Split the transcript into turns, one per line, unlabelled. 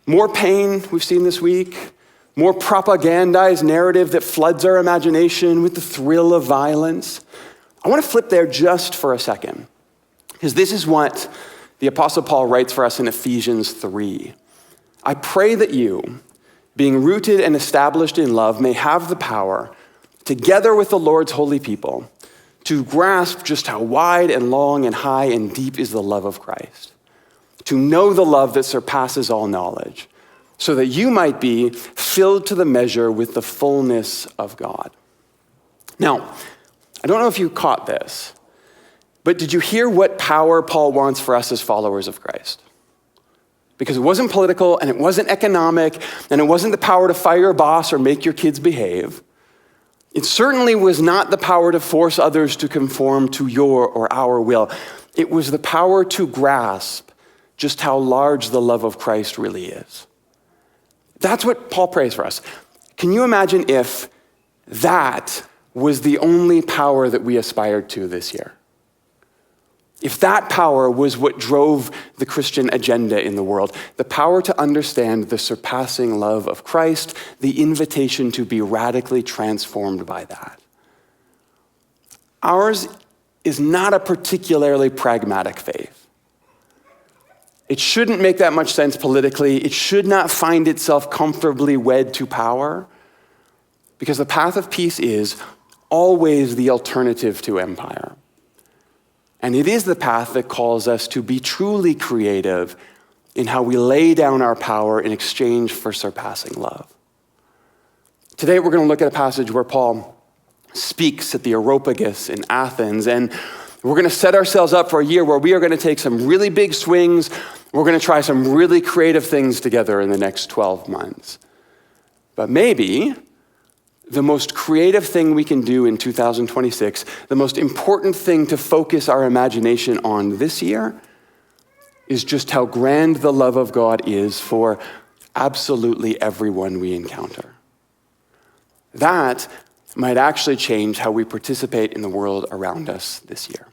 More pain we've seen this week, more propagandized narrative that floods our imagination with the thrill of violence. I want to flip there just for a second, because this is what the Apostle Paul writes for us in Ephesians 3. I pray that you, being rooted and established in love, may have the power, together with the Lord's holy people, to grasp just how wide and long and high and deep is the love of Christ, to know the love that surpasses all knowledge, so that you might be filled to the measure with the fullness of God. Now, I don't know if you caught this, but did you hear what power Paul wants for us as followers of Christ? Because it wasn't political, and it wasn't economic, and it wasn't the power to fire your boss or make your kids behave. It certainly was not the power to force others to conform to your or our will. It was the power to grasp just how large the love of Christ really is. That's what Paul prays for us. Can you imagine if that was the only power that we aspired to this year? If that power was what drove the Christian agenda in the world, the power to understand the surpassing love of Christ, the invitation to be radically transformed by that. Ours is not a particularly pragmatic faith. It shouldn't make that much sense politically. It should not find itself comfortably wed to power, because the path of peace is always the alternative to empire. And it is the path that calls us to be truly creative in how we lay down our power in exchange for surpassing love. Today, we're going to look at a passage where Paul speaks at the Areopagus in Athens, and we're going to set ourselves up for a year where we are going to take some really big swings. We're going to try some really creative things together in the next 12 months. But maybe the most creative thing we can do in 2026, the most important thing to focus our imagination on this year, is just how grand the love of God is for absolutely everyone we encounter. That might actually change how we participate in the world around us this year.